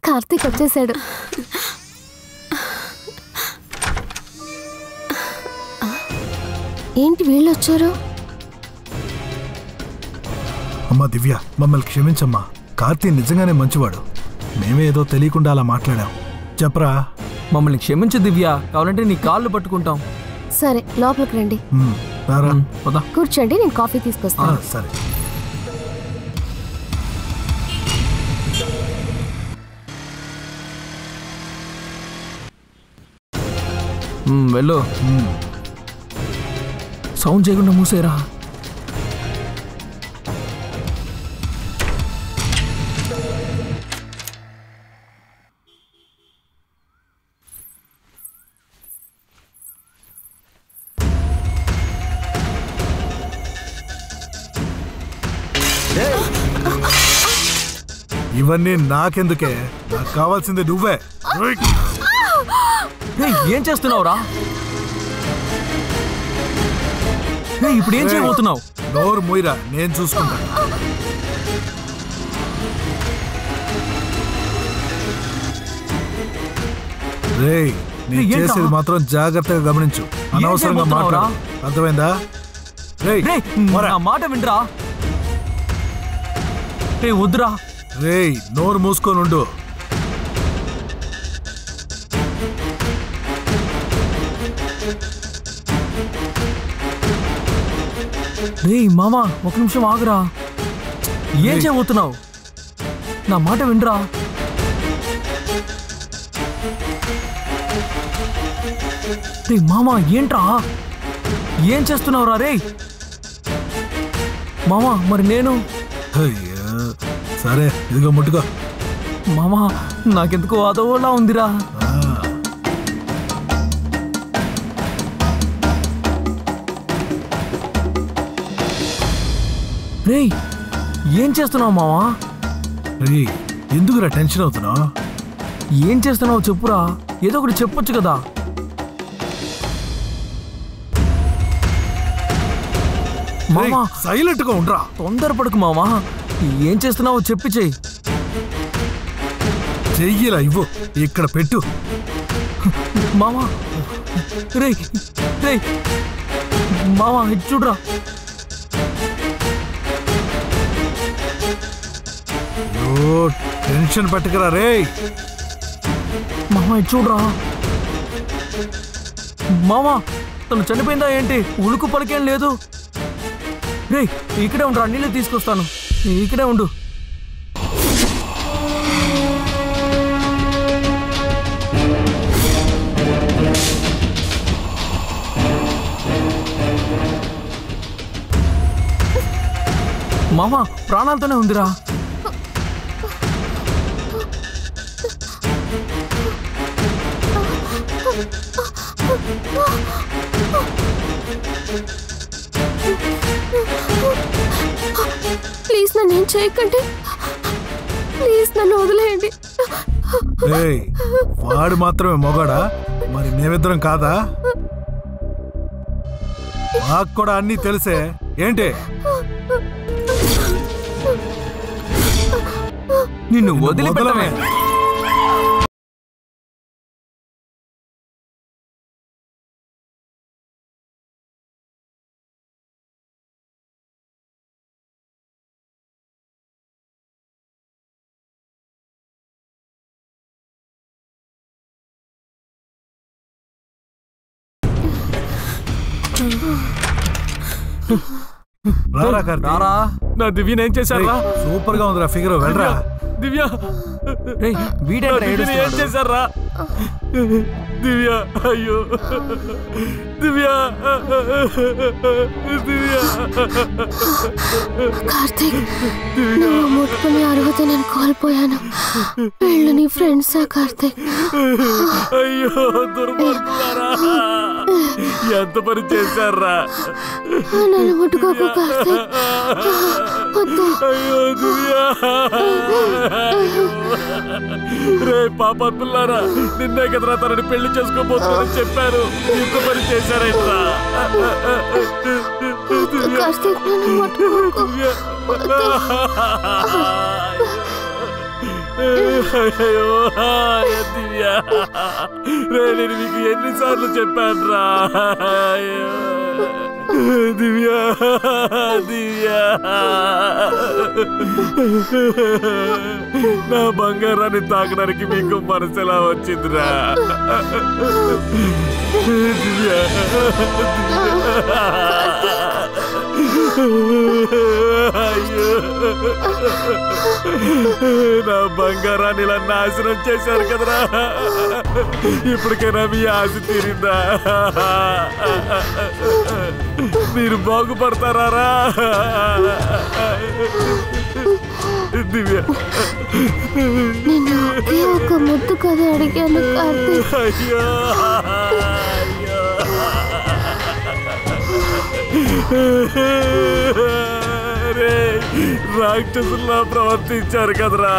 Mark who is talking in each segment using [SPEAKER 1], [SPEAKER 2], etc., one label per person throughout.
[SPEAKER 1] కార్తీక్ వచ్చేసాడు. ఏంటి వీళ్ళు వచ్చారు?
[SPEAKER 2] అమ్మా దివ్య, మమ్మల్ని క్షమించమ్మా. కార్తీక్ నిజంగానే మంచివాడు. మేమే ఏదో తెలియకుండా అలా మాట్లాడాం. చెప్పరా.
[SPEAKER 3] మమ్మల్ని క్షమించు దివ్య, కావాలంటే నీ కాళ్ళు పట్టుకుంటాం.
[SPEAKER 1] సరే లోపలికి రండి. కూర్చోండి, నేను కాఫీ తీసుకొస్తాను.
[SPEAKER 2] సరే.
[SPEAKER 3] వెళ్ళు. సౌండ్ చేయకుండా మూసేరా.
[SPEAKER 2] ఇవన్నీ నాకెందుకే? నాకు కావాల్సింది నువ్వే.
[SPEAKER 3] ఏం చేస్తున్నావురా? ఇప్పుడు ఏం చేయబోతున్నావు?
[SPEAKER 2] నోరు మూయరా, నేను చూసుకుంటాను. రేయ్, నేను చేసేది మాత్రం జాగ్రత్తగా గమనించు. అనవసరంగా మాట్లాడు, అర్థమైందా?
[SPEAKER 3] నా మాట వినరా. వద్దురా.
[SPEAKER 2] రేయ్, నోరు మూసుకొని ఉండు.
[SPEAKER 3] రేయ్ మామా, ఒక నిమిషం ఆగురా. ఏం చేయబోతున్నావు? నా మాట వినరా. రే మామా, ఏంట్రా? ఏం చేస్తున్నావురా? రే మామా, మరి నేను?
[SPEAKER 2] సరే, ఇదిగో ముట్టుకో.
[SPEAKER 3] మామా, నాకెందుకో అదోలా ఉందిరా. రేయ్, ఏం చేస్తున్నావు మావా?
[SPEAKER 2] రేయ్, ఎందుకురా టెన్షన్ అవుతున్నావు?
[SPEAKER 3] ఏం చేస్తున్నావు చెప్పురా. ఏదో ఒకటి చెప్పొచ్చు కదా. మామా,
[SPEAKER 2] సైలెంట్ గా ఉండరా.
[SPEAKER 3] తొందరపడకు మామా. ఏం చేస్తున్నావో చెప్పి చెయ్యి.
[SPEAKER 2] చెయ్యిలా ఇవ్వు, ఇక్కడ పెట్టు.
[SPEAKER 3] మామా, రేయ్ రేయ్ మామా, ఇటు చూడరా.
[SPEAKER 2] టెన్షన్ పట్టుకురా. రే
[SPEAKER 3] మామా, ఇటు చూడరా. మామా, తను చనిపోయిందా ఏంటి? ఉలుకు పలికేం లేదు. రే, ఇక్కడే ఉండరా, నీళ్ళు తీసుకొస్తాను. ఇక్కడే ఉండు. మామా, ప్రాణాలతోనే ఉందిరా.
[SPEAKER 1] ప్లీజ్ నన్ను ఏం చేయకండి. ప్లీజ్ నన్ను వదిలేయండి.
[SPEAKER 2] వాడు మాత్రమే మొగాడా? మరి మేమిద్దరం కాదా? మాకు కూడా అన్నీ తెలిసే ఏంటి?
[SPEAKER 3] నిన్ను వదిలిపెట్టమే.
[SPEAKER 2] రారా.
[SPEAKER 3] నా దివ్యని ఏం చేశారా?
[SPEAKER 2] సూపర్ గా ఉందిరా ఫిగర్. వెళ్ళరా.
[SPEAKER 3] దివ్య, ఏం చేశారా? దివ్య, అయ్యో దివ్య, దివ్య.
[SPEAKER 1] కార్తీక్, నువ్వు ముట్టుకునే అర్హత నేను కోల్పోయాను. వీళ్ళు నీ ఫ్రెండ్సా కార్తీక్?
[SPEAKER 3] అయ్యో దుర్మార్గులారా, ఎంత పని చేశారా?
[SPEAKER 1] నన్ను ముట్టుకోకు కార్తీక్.
[SPEAKER 3] అయ్యో దివ్య. రే పాపాత్ములారా, నిన్నే కదరా తనని పెళ్లి చేసుకోబోతుందని చెప్పారు. ఇంత పని చేశారైనా?
[SPEAKER 4] దివ్యా నేను మీకు ఎన్నిసార్లు చెప్పాను రా దివ్యా దివ్యా నా బంగారాన్ని తాకడానికి మీకు మనసులా వచ్చిందిరా దివ్యా అయ్యో నా బంగారాన్ని ఇలా నాశనం చేశారు కదరా ఇప్పటికైనా మీ ఆశ తీరిందా మీరు బాగుపడతారా దివ్య
[SPEAKER 1] నేను ఒకే ఒక ముద్దు కథ అడిగాను కార్తీక్.
[SPEAKER 4] అయ్యో రే రాక్షసుల్లా ప్రవర్తించారు కదరా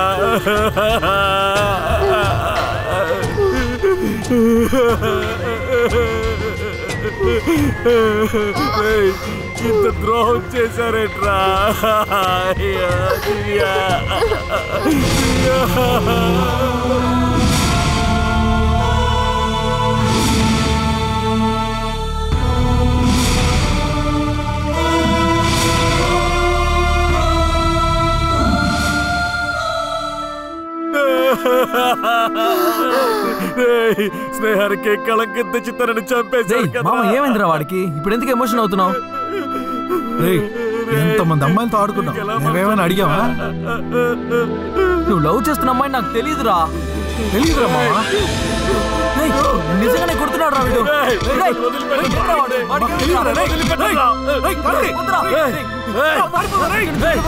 [SPEAKER 4] ఇంత ద్రోహం చేశారేట్రా దివ్యా స్నేహానికి కళంకం తెచ్చి తనని చంపేశారు కదా.
[SPEAKER 3] ఏమైందిరా వాడికి? ఇప్పుడు ఎందుకు ఎమోషన్ అవుతున్నావు?
[SPEAKER 2] ఎంతమంది అమ్మాయిలతో ఆడుకున్నావు, నువ్వేమైనా అడిగావా?
[SPEAKER 3] నువ్వు లవ్ చేస్తున్న అమ్మాయి నాకు తెలియదురా.
[SPEAKER 2] తెలియదురా మావా?
[SPEAKER 3] నిజంగానే కొడుతున్నాడు రా వీడు.
[SPEAKER 4] వదిలిపెట్టరా.